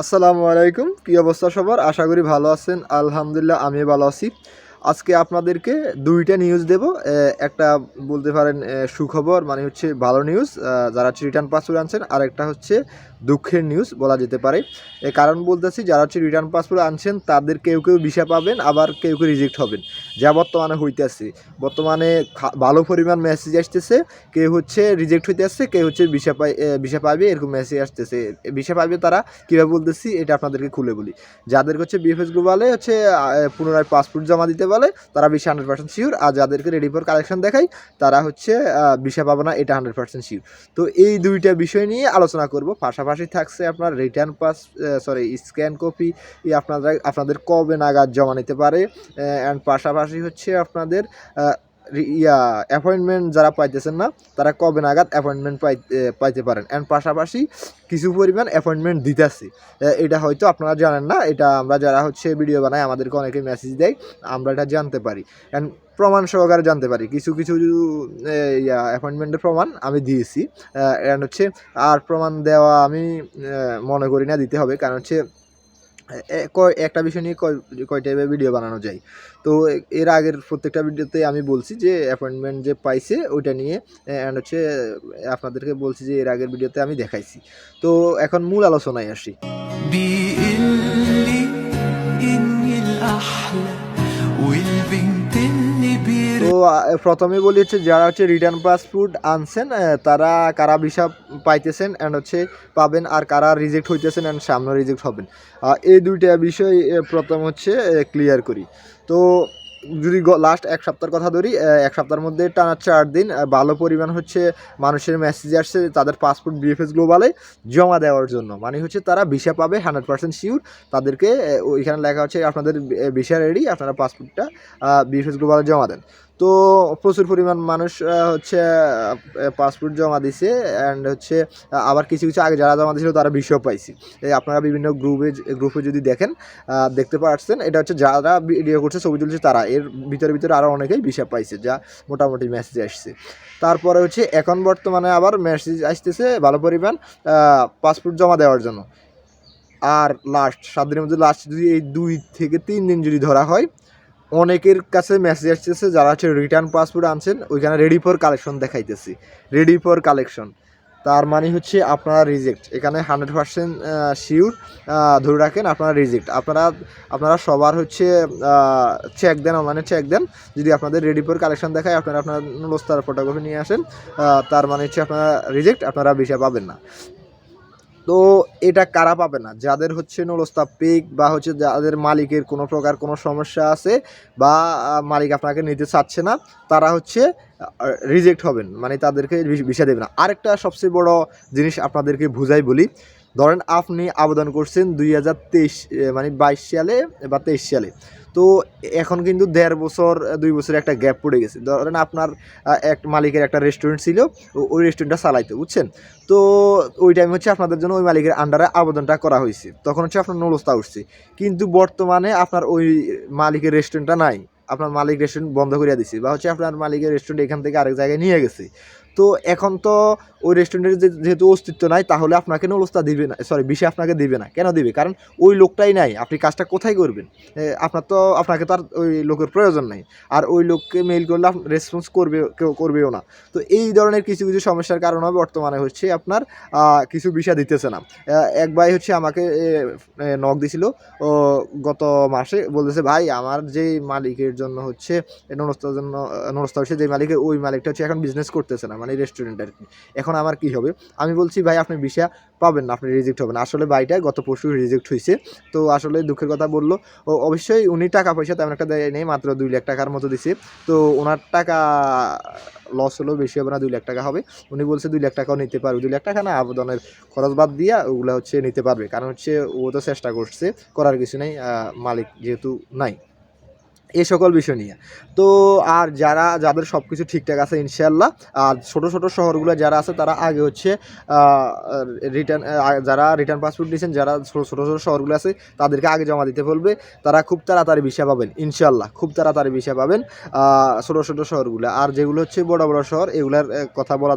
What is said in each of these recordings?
আসসালামু আলাইকুম। কি অবস্থা সবার? আশা করি ভালো আছেন। আলহামদুলিল্লাহ আমিও ভালো আছি। আজকে আপনাদেরকে ২ টা নিউজ দেবো। একটা বলতে পারেন সুখবর মানে হচ্ছে ভালো নিউজ যারা হচ্ছে রিটার্ন পাসপোর্ট আনছেন। আরেকটা হচ্ছে দুঃখের নিউজ বলা যেতে পারে। কারণ বলতেছি যারা হচ্ছে রিটার্ন পাসপোর্ট আনছেন তাদের কেউ ভিসা পাবেন, আবার কেউ রিজেক্ট হবেন। যা বর্তমানে হইতেছে। বর্তমানে ভালো পরিমাণ মেসেজ আসতেছে। কেউ হচ্ছে রিজেক্ট হইতে আসছে, কেউ হচ্ছে ভিসা পাবে এরকম মেসেজ আসতেছে। ভিসা পাবে তারা কীভাবে বলতেছি এটা আপনাদেরকে খুলে বলি। যাদের হচ্ছে বিএফএস গ্লোবালে হচ্ছে পুনরায় পাসপোর্ট জমা দিতে বলে তারা ভিসা 100% শিওর, আর যাদেরকে রেডি ফর কালেকশন দেখাই তারা হচ্ছে ভিসা পাবে না, এটা 100% শিওর। তো এই দুইটা বিষয় নিয়ে আলোচনা করব। পাশাপাশি থাকছে আপনার রিটার্ন স্ক্যান কপি আপনাদের কবে নাগাদ জমা নিতে পারে, অ্যান্ড পাশাপাশি হচ্ছে আপনাদের অ্যাপয়েন্টমেন্ট যারা পাইতেছেন না তারা কবে নাগাদ অ্যাপয়েন্টমেন্ট পাইতে পারেন, অ্যান্ড পাশাপাশি কিছু পরিমাণ অ্যাপয়েন্টমেন্ট দিতেছি। এটা হয়তো আপনারা জানেন না, এটা আমরা যারা হচ্ছে ভিডিও বানাই আমাদেরকে অনেকে মেসেজ দেয়, আমরা এটা জানতে পারি অ্যান্ড প্রমাণ সহকারে জানতে পারি। কিছু অ্যাপয়েন্টমেন্টের প্রমাণ আমি দিয়েছি, অ্যান্ড হচ্ছে আর প্রমাণ দেওয়া আমি মনে করি না দিতে হবে, কারণ হচ্ছে একটা বিষয় নিয়ে কয় টাইপের ভিডিও বানানো যায়। তো এর আগের প্রত্যেকটা ভিডিওতে আমি বলছি যে অ্যাপয়েন্টমেন্ট যে পাইছে ওইটা নিয়ে, অ্যান্ড হচ্ছে আপনাদেরকে বলছি যে এর আগের ভিডিওতে আমি দেখাইছি। তো এখন মূল আলোচনায় আসি। তো প্রথমে বলি হচ্ছে যারা হচ্ছে রিটার্ন পাসপোর্ট আনছেন তারা কারা ভিসা পাইতেছেন অ্যান্ড হচ্ছে পাবেন, আর কারা রিজেক্ট হইতেছেন অ্যান্ড সামনে রিজেক্ট হবেন। এই দুইটা বিষয় প্রথম হচ্ছে ক্লিয়ার করি। তো যদি লাস্ট এক সপ্তাহের কথা ধরি, এক সপ্তাহের মধ্যে টানা 4 দিন ভালো পরিমাণ হচ্ছে মানুষের মেসেজ আসছে তাদের পাসপোর্ট বিএফএস গ্লোবালে জমা দেওয়ার জন্য। মানে হচ্ছে তারা ভিসা পাবে 100% শিওর। তাদেরকে ওইখানে লেখা হচ্ছে আপনাদের ভিসা রেডি, আপনারা পাসপোর্টটা বিএফএস গ্লোবালে জমা দেন। তো প্রচুর পরিমাণ মানুষ হচ্ছে পাসপোর্ট জমা দিছে, অ্যান্ড হচ্ছে আবার কিছু আগে যারা জমা দিয়েছিল তারা ভিসাও পাইছে। আপনারা বিভিন্ন গ্রুপে যদি দেখেন দেখতে পাচ্ছেন, এটা হচ্ছে যারা ভিডিও করছে ছবি তুলছে তারা, এর ভিতরে আরও অনেকেই ভিসা পাইছে, যা মোটামুটি মেসেজ আসছে। তারপরে হচ্ছে এখন বর্তমানে আবার মেসেজ আসতেছে ভালো পরিমাণ পাসপোর্ট জমা দেওয়ার জন্য। আর লাস্ট 7 দিনের মধ্যে যদি এই 2 থেকে 3 দিন যদি ধরা হয়, অনেকের কাছে মেসেজ আসতেছে যারা হচ্ছে রিটার্ন পাসপোর্ট আনছেন ওইখানে রেডি ফর কালেকশন দেখাইতেছি। রেডি ফর কালেকশন তার মানে হচ্ছে আপনারা রিজেক্ট। এখানে 100% শিওর ধরে রাখেন আপনারা রিজেক্ট। আপনারা সবার হচ্ছে চেক দেন, অনলাইনে চেক দেন। যদি আপনাদের রেডি ফর কালেকশন দেখায় আপনারা আপনার নুলস্তার ফটোকপি নিয়ে আসেন, তার মানে হচ্ছে আপনারা রিজেক্ট, আপনারা ভিসা পাবেন না। তো এটা কারা পাবে না? যাদের হচ্ছে নুলস্তা পেক বা হচ্ছে যাদের মালিকের কোনো প্রকার কোনো সমস্যা আছে বা মালিক আপনাকে নিতে চাচ্ছে না, তারা হচ্ছে রিজেক্ট হবেন, মানে তাদেরকে ভিসা দেবে না। আরেকটা সবচেয়ে বড় জিনিস আপনাদেরকে বুঝাই বলি। ধরেন আপনি আবেদন করছেন 2023 মানে 22 সালে বা 23 সালে। তো এখন কিন্তু 1.5 বছর 2 বছরের একটা গ্যাপ পড়ে গেছে। ধরেন আপনার এক মালিকের একটা রেস্টুরেন্ট ছিল, ওই রেস্টুরেন্টটা চালাইতো, বুঝছেন? তো ওই টাইম হচ্ছে আপনাদের জন্য ওই মালিকের আন্ডারে আবেদনটা করা হয়েছে, তখন হচ্ছে আপনার নুলস্তা উঠছে। কিন্তু বর্তমানে আপনার ওই মালিকের রেস্টুরেন্টটা নাই, আপনার মালিক রেস্টুরেন্ট বন্ধ করিয়া দিছে, বা হচ্ছে আপনার মালিকের রেস্টুরেন্ট এখান থেকে আরেক জায়গায় নিয়ে গেছে। তো এখন তো ওই রেস্টুরেন্টের যেহেতু অস্তিত্ব নাই, তাহলে আপনাকে নুলস্তা দিবে না, ভিসা আপনাকে দিবে না। কেন দিবে? কারণ ওই লোকটাই নাই, আপনি কাজটা কোথায় করবেন? আপনাকে তো আর ওই লোকের প্রয়োজন নাই, আর ওই লোককে মেইল করলে রেসপন্স করবেও না। তো এই ধরনের কিছু সমস্যার কারণে বর্তমানে হচ্ছে আপনার কিছু ভিসা দিতেছে না। এক ভাই হচ্ছে আমাকে নক দিছিল ও গত মাসে, বলতেছে ভাই আমার যে মালিকের জন্য হচ্ছে নুলস্তা হচ্ছে, যে মালিকের ওই মালিকটা হচ্ছে এখন বিজনেস করতেছে না, মানে রেস্টুরেন্ট আর কি। এখন আমার কি হবে? আমি বলছি ভাই আপনি ভিসা পাবেন না, আপনি রিজেক্ট হবেন। আসলে ভাইটা গত পরশু রিজেক্ট হয়েছে। তো আসলে দুঃখের কথা বললো। ও অবশ্যই উনি টাকা পয়সা তেমন একটা দেয় নেই, মাত্র 2 লাখ টাকার মতো দিছে। তো ওনার টাকা লস হলেও বেশি হবে না, 2 লাখ টাকা হবে। উনি বলছে 2 লাখ টাকাও নিতে পারবে। 2 লাখ টাকা না, আবেদনের খরচ বাদ দিয়া ওগুলো হচ্ছে নিতে পারবে, কারণ হচ্ছে ও তো চেষ্টা করছে, করার কিছু নেই, মালিক যেহেতু নাই। এই সকল বিষয় নিয়ে। তো আর যাদের সব কিছু ঠিকঠাক আছে ইনশাআল্লাহ, আর ছোটো ছোটো শহরগুলো যারা আছে তারা আগে হচ্ছে যারা রিটার্ন পাসপোর্ট নিয়েছেন, যারা ছোটো ছোটো শহরগুলো আছে তাদেরকে আগে জমা দিতে বলবে। তারা খুব তাড়াতাড়ি ভিসা পাবেন ইনশাআল্লাহ, খুব তাড়াতাড়ি ভিসা পাবেন ছোটো ছোটো শহরগুলো। আর যেগুলো হচ্ছে বড় বড় শহর এগুলার কথা বলা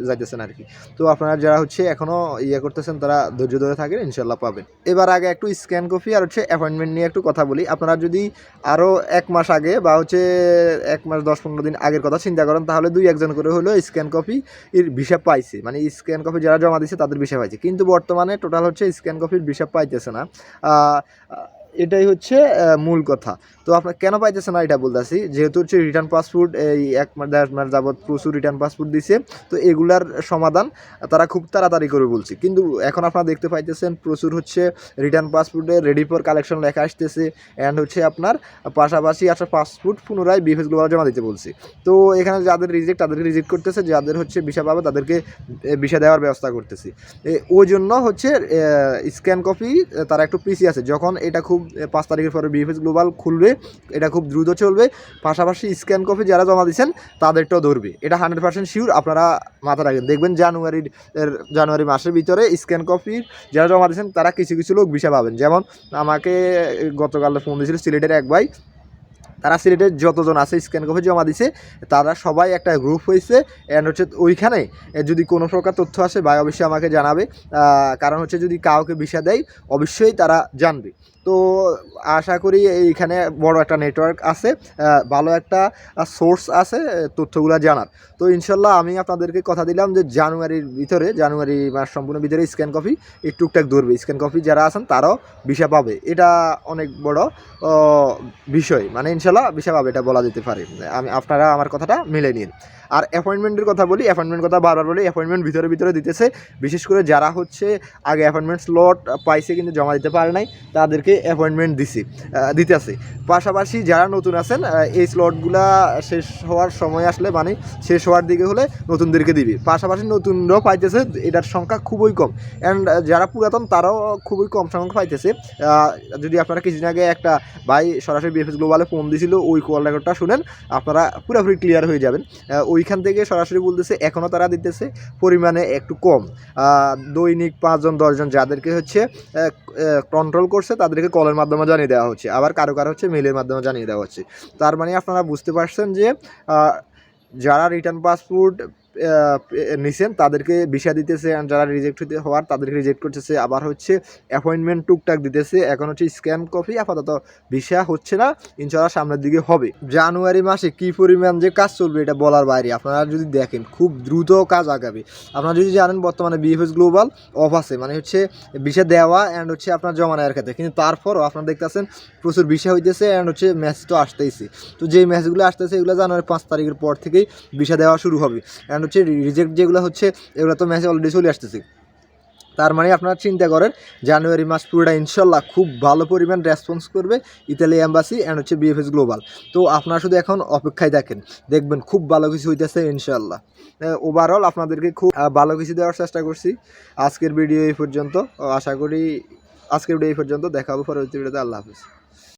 যাইতেছে না আর কি। তো আপনারা যারা হচ্ছে এখনও করতেছেন তারা ধৈর্য ধরে থাকেন, ইনশাআল্লাহ পাবেন। এবার আগে একটু স্ক্যান কপি আর হচ্ছে অ্যাপয়েন্টমেন্ট নিয়ে একটু কথা বলি। আপনারা যদি আরও 1 মাস আগে বা হচ্ছে 1 মাস 10-15 দিন আগের কথা চিন্তা করেন, তাহলে 2-1 জন করে হলেও স্ক্যান কপি এর ভিসা পাইছে, মানে স্ক্যান কপি যারা জমা দিচ্ছে তাদের ভিসা পাইছে। কিন্তু বর্তমানে টোটাল হচ্ছে স্ক্যান কপির ভিসা পাইতেছে না। এটাই হচ্ছে মূল কথা। তো আপনার কেন পাইতেছে না এটা বলতেছি, যেহেতু হচ্ছে রিটার্ন পাসপোর্ট এই 1 মাস 1.5 মাস যাবৎ প্রচুর রিটার্ন পাসপোর্ট দিছে, তো এগুলার সমাধান তারা খুব তাড়াতাড়ি করে বলছে। কিন্তু এখন আপনারা দেখতে পাইতেছেন প্রচুর হচ্ছে রিটার্ন পাসপোর্টে রেডি ফর কালেকশন লেখা আসতেছে, অ্যান্ড হচ্ছে আপনার পাশাপাশি একটা পাসপোর্ট পুনরায় বিএফএস গ্লোবাল জমা দিতে বলছি। তো এখানে যাদের রিজেক্ট তাদেরকে রিজেক্ট করতেছে, যাদের হচ্ছে ভিসা পাবে তাদেরকে ভিসা দেওয়ার ব্যবস্থা করতেছি। ওই জন্য হচ্ছে স্ক্যান কপি তারা একটু পিছিয়ে আছে। যখন এটা খুব 5 তারিখের পরে বিএফএস গ্লোবাল খুলবে, এটা খুব দ্রুত চলবে। পাশাপাশি স্ক্যান কপি যারা জমা দিচ্ছেন তাদেরটাও ধরবে, এটা 100% শিওর। আপনারা মাথা রাখবেন, দেখবেন জানুয়ারি মাসের ভিতরে স্ক্যান কপির যারা জমা দিচ্ছেন তারা কিছু কিছু লোক ভিসা পাবেন। যেমন আমাকে গতকাল ফোন দিয়েছিল সিলেটের এক ভাই, তারা সিলেটের যতজন আছে স্ক্যান কপি জমা দিছে তারা সবাই একটা গ্রুপ হয়েছে, অ্যান্ড হচ্ছে ওইখানে যদি কোনো প্রকার তথ্য আসে ভাই অবশ্যই আমাকে জানাবে। কারণ হচ্ছে যদি কাউকে ভিসা দেয় অবশ্যই তারা জানবে। তো আশা করি এইখানে বড় একটা নেটওয়ার্ক আছে, ভালো একটা সোর্স আছে তথ্যগুলো জানার। তো ইনশাল্লাহ আমি আপনাদেরকে কথা দিলাম যে জানুয়ারি মাস সম্পূর্ণ ভিতরে স্ক্যান কপি এই টুকটাক ধরবে। স্ক্যান কপি যারা আছেন তারাও ভিসা পাবে, এটা অনেক বড় বিষয়, মানে ইনশাল্লাহ ভিসা পাবে এটা বলা যেতে পারে। আপনারা আমার কথাটা মিলে নিন। আর অ্যাপয়েন্টমেন্টের কথা বলি, অ্যাপয়েন্টমেন্ট কথা বারবার বলি, অ্যাপয়েন্টমেন্ট ভিতরে দিতেছে। বিশেষ করে যারা হচ্ছে আগে অ্যাপয়েন্টমেন্ট স্লট পাইছে কিন্তু জমা দিতে পারে নাই তাদেরকে অ্যাপয়েন্টমেন্ট দিতেছে। পাশাপাশি যারা নতুন আছেন এই স্লটগুলা শেষ হওয়ার সময় আসলে, মানে শেষ হওয়ার দিকে হলে নতুনদেরকে দিবে। পাশাপাশি নতুনরাও পাইতেছে, এটার সংখ্যা খুবই কম। অ্যান্ড যারা পুরাতন তারাও খুবই কম সংখ্যা পাইতেছে। যদি আপনারা কিছুদিন আগে একটা ভাই সরাসরি বিএফএস গ্লোবালে ফোন দিয়েছিল, ওই কল রেকর্ডটা শুনেন, আপনারা পুরোপুরি ক্লিয়ার হয়ে যাবেন। ওইখান থেকে সরাসরি বলতেছে এখনও তারা দিতেছে পরিমাণে একটু কম। দৈনিক 5 জন 10 জন যাদেরকে হচ্ছে কন্ট্রোল করছে তাদেরকে কলের মাধ্যমে জানিয়ে দেওয়া হচ্ছে, আবার কারো হচ্ছে মেলের মাধ্যমে জানিয়ে দেওয়া হচ্ছে। তার মানে আপনারা বুঝতে পারছেন যে যারা রিটার্ন পাসপোর্ট নিছেন তাদেরকে ভিসা দিতেছে, আর যারা রিজেক্ট হওয়ার তাদেরকে রিজেক্ট করতেছে। আবার হচ্ছে অ্যাপয়েন্টমেন্ট টুকটাক দিতেছে। এখন হচ্ছে স্ক্যান কপি আপাতত ভিসা হচ্ছে না, ইনশাআল্লাহ সামনের দিকে হবে। জানুয়ারি মাসে কী পরিমাণ যে কাজ চলবে এটা বলার বাইরে। আপনারা যদি দেখেন খুব দ্রুত কাজ আগাবে। আপনারা যদি জানেন বর্তমানে বিএফএস গ্লোবাল অফ আছে, মানে হচ্ছে ভিসা দেওয়া অ্যান্ড হচ্ছে আপনার জমা নেওয়ার ক্ষেত্রে, কিন্তু তারপরও আপনারা দেখতেছেন প্রচুর ভিসা হইতেছে অ্যান্ড হচ্ছে ম্যাচ তো আসতেইছে। তো যেই ম্যাচগুলো আসতেছে এগুলো জানুয়ারি 5 তারিখের পর থেকেই ভিসা দেওয়া শুরু হবে। অ্যান্ড হচ্ছে রিজেক্ট যেগুলো হচ্ছে এগুলো তো ম্যাচে অলরেডি চলে আসতেছে। তার মানে আপনারা চিন্তা করেন জানুয়ারি মাস পুরোটা ইনশাল্লাহ খুব ভালো পরিমাণ রেসপন্স করবে ইতালি এম্বাসি অ্যান্ড হচ্ছে বিএফএস গ্লোবাল। তো আপনারা শুধু এখন অপেক্ষায় থাকেন, দেখবেন খুব ভালো কিছু হইতেছে ইনশাল্লাহ। ওভারঅল আপনাদেরকে খুব ভালো কিছু দেওয়ার চেষ্টা করছি। আজকের ভিডিও এই পর্যন্ত, আশা করি আজকের ভিডিও এই পর্যন্ত। দেখা হবে পরবর্তী ভিডিওতে। আল্লাহ হাফিজ।